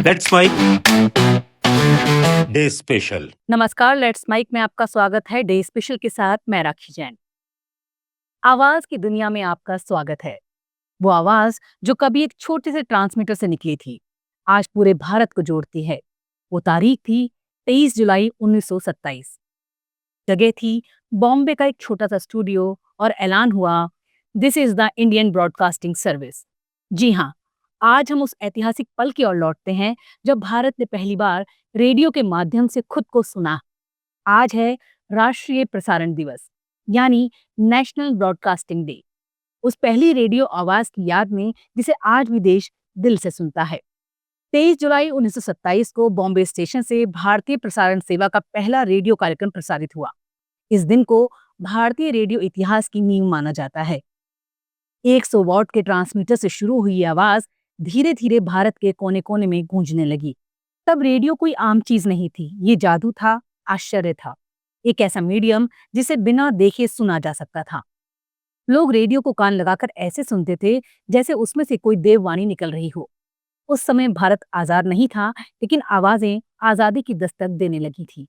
Let's mic day special. नमस्कार, let's mic में आपका स्वागत है। डे स्पेशल के साथ मैं राखी जैन। आवाज की दुनिया में आपका स्वागत है। वो आवाज जो कभी एक छोटे से ट्रांसमीटर से निकली थी, आज पूरे भारत को जोड़ती है। वो तारीख थी 23 जुलाई 1927। जगह थी बॉम्बे का एक छोटा सा स्टूडियो और ऐलान हुआ, this is the Indian broadcasting service. जी हाँ, आज हम उस ऐतिहासिक पल की ओर लौटते हैं जब भारत ने पहली बार रेडियो के माध्यम से खुद को सुना। आज है राष्ट्रीय प्रसारण दिवस, यानी नेशनल ब्रॉडकास्टिंग डे। उस पहली रेडियो आवाज की याद में जिसे आज भी देश दिल से सुनता है। 23 जुलाई 1927 को बॉम्बे स्टेशन से भारतीय प्रसारण सेवा का पहला रेडियो कार्यक्रम प्रसारित हुआ। इस दिन को भारतीय रेडियो इतिहास की नींव माना जाता है। 100 वॉट के ट्रांसमीटर से शुरू हुई ये आवाज धीरे धीरे भारत के कोने कोने में गूंजने लगी। तब रेडियो कोई आम चीज नहीं थी, ये जादू था, आश्चर्य था। एक ऐसा मीडियम जिसे बिना देखे सुना जा सकता था। लोग रेडियो को कान लगाकर ऐसे सुनते थे जैसे उसमें से कोई देववाणी निकल रही हो। उस समय भारत आजाद नहीं था, लेकिन आवाजें आजादी की दस्तक देने लगी थी।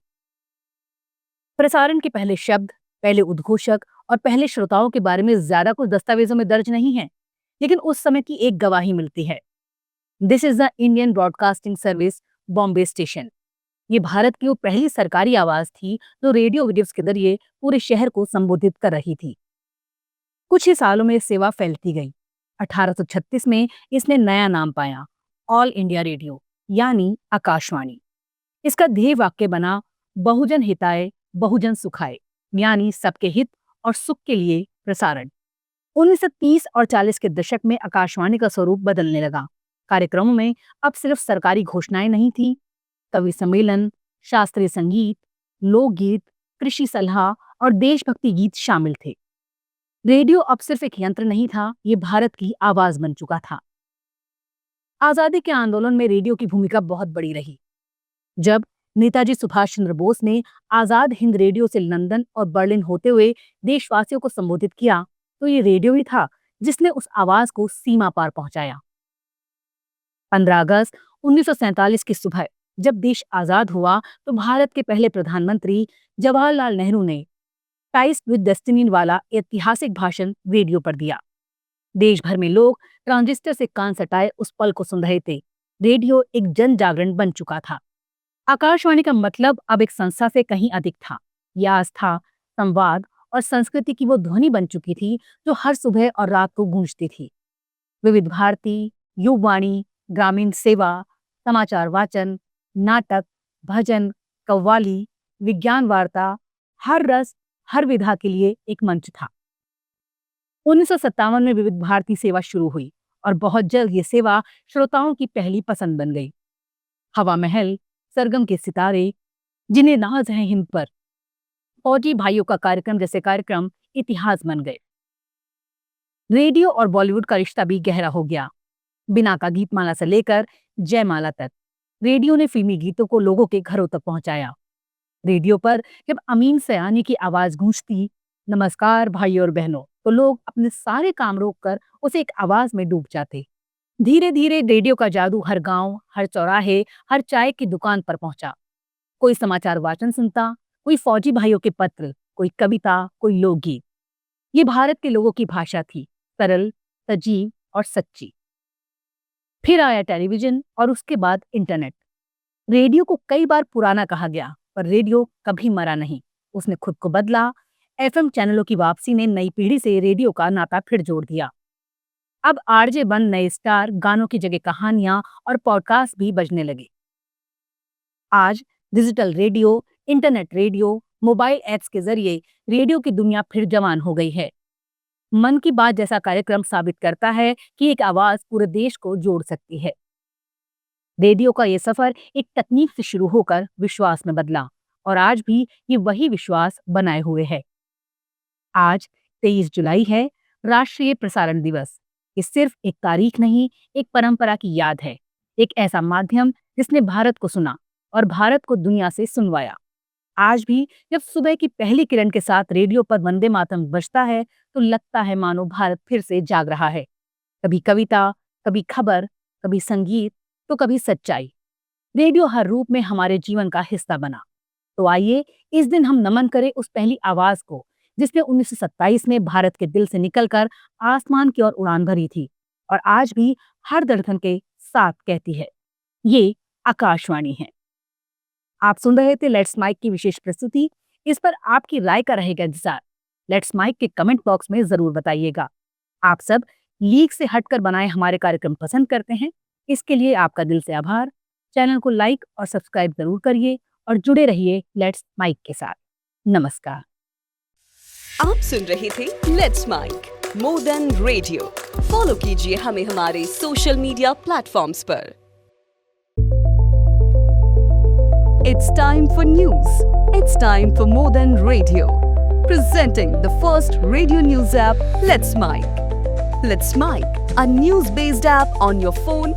प्रसारण के पहले शब्द, पहले उद्घोषक और पहले श्रोताओं के बारे में ज्यादा कुछ दस्तावेजों में दर्ज नहीं है, लेकिन उस समय की एक गवाही मिलती है। This is the Indian broadcasting service, Bombay station. ये भारत की वो पहली सरकारी आवाज थी जो रेडियो वेव्स के जरिए पूरे शहर को संबोधित कर रही थी। कुछ ही सालों में सेवा फैलती गई। 1836 में इसने नया नाम पाया, ऑल इंडिया रेडियो, यानी आकाशवाणी। इसका ध्येय वाक्य बना, बहुजन हिताय बहुजन सुखाय, यानी सबके हित और सुख के लिए प्रसारण। 1930 और 40 के दशक में आकाशवाणी का स्वरूप बदलने लगा। कार्यक्रमों में अब सिर्फ सरकारी घोषणाएं नहीं थी, कवि सम्मेलन, शास्त्रीय संगीत, लोकगीत, कृषि सलाह और देशभक्ति गीत शामिल थे। रेडियो अब सिर्फ एक यंत्र नहीं था, ये भारत की आवाज बन चुका था। आजादी के आंदोलन में रेडियो की भूमिका बहुत बड़ी रही। जब नेताजी सुभाष चंद्र बोस ने आजाद हिंद रेडियो से लंदन और बर्लिन होते हुए देशवासियों को संबोधित किया, तो ये रेडियो ही था जिसने उस आवाज को सीमा पार पहुंचाया। 15 अगस्त 1947 की सुबह जब देश आजाद हुआ, तो भारत के पहले प्रधानमंत्री जवाहरलाल नेहरू ने टाइस विद डेस्टिनी वाला ऐतिहासिक भाषण रेडियो पर दिया। देश भर में लोग ट्रांजिस्टर से कान सटाए उस पल को सुन रहे थे। रेडियो एक जन जागरण बन चुका था। आकाशवाणी का मतलब अब एक संस्था से कहीं अधिक था। यह आस्था, संवाद और संस्कृति की वो ध्वनि बन चुकी थी जो हर सुबह और रात को गूंजती थी। विविध भारती, युववाणी, ग्रामीण सेवा, समाचार वाचन, नाटक, भजन, कव्वाली, विज्ञान वार्ता, हर रस, हर विधा के लिए एक मंच था। 1957 में विविध भारती सेवा शुरू हुई और बहुत जल्द ये सेवा श्रोताओं की पहली पसंद बन गई। हवा महल, सरगम के सितारे, जिन्हें नाज है हिंद पर, फौजी भाइयों का कार्यक्रम जैसे कार्यक्रम इतिहास बन गए। रेडियो और बॉलीवुड का रिश्ता भी गहरा हो गया। बिना का गीतमाला से लेकर जयमाला तक रेडियो ने फिल्मी गीतों को लोगों के घरों तक पहुंचाया। रेडियो पर जब अमीन सयानी की आवाज गूंजती, नमस्कार भाई और बहनों, तो लोग अपने सारे काम रोककर उसे एक आवाज में डूब जाते। धीरे धीरे रेडियो का जादू हर गांव, हर चौराहे, हर चाय की दुकान पर पहुंचा। कोई समाचार वाचन सुनता, कोई फौजी भाइयों के पत्र, कोई कविता, कोई लोकगीत। ये भारत के लोगों की भाषा थी, सरल, सजीव और सच्ची। फिर आया टेलीविजन और उसके बाद इंटरनेट। रेडियो को कई बार पुराना कहा गया, पर रेडियो कभी मरा नहीं। उसने खुद को बदला। एफएम चैनलों की वापसी ने नई पीढ़ी से रेडियो का नाता फिर जोड़ दिया। अब आरजे बन नए स्टार, गानों की जगह कहानियां और पॉडकास्ट भी बजने लगे। आज digital radio, internet radio, mobile apps के जरिए रेडियो की दुनिया फिर जवान हो गई है। मन की बात जैसा कार्यक्रम साबित करता है कि एक आवाज पूरे देश को जोड़ सकती है। रेडियो का ये सफर एक तकनीक से शुरू होकर विश्वास में बदला और आज भी ये वही विश्वास बनाए हुए है। आज 23 जुलाई है, राष्ट्रीय प्रसारण दिवस। ये सिर्फ एक तारीख नहीं, एक परंपरा की याद है। एक ऐसा माध्यम जिसने भारत को सुना और भारत को दुनिया से सुनवाया। आज भी जब सुबह की पहली किरण के साथ रेडियो पर वंदे मातरम बजता है, तो लगता है मानो भारत फिर से जाग रहा है। कभी कविता, कभी खबर, कभी संगीत, तो कभी सच्चाई। रेडियो हर रूप में हमारे जीवन का हिस्सा बना। तो आइए इस दिन हम नमन करें उस पहली आवाज को जिसने 1927 में भारत के दिल से निकलकर आसमान की ओर उड़ान भरी थी और आज भी हर धड़कन के साथ कहती है। ये आकाशवाणी है। आप सुन रहे थे लेट्स माइक की विशेष प्रस्तुति। इस पर आपकी राय का रहेगा इंतजार। लेट्स माइक के कमेंट बॉक्स में जरूर बताइएगा। आप सब लीक से हटकर बनाए हमारे कार्यक्रम पसंद करते हैं, इसके लिए आपका दिल से आभार। चैनल को लाइक और सब्सक्राइब जरूर करिए और जुड़े रहिए लेट्स माइक के साथ। नमस्कार। आप सुन रहे थे let's mic more than radio. Follow कीजिए हमें हमारे सोशल मीडिया प्लेटफॉर्म्स पर। It's time for news. It's time for more than radio. Presenting the first radio news app, Let's Mic. Let's Mic, a news-based app on your phone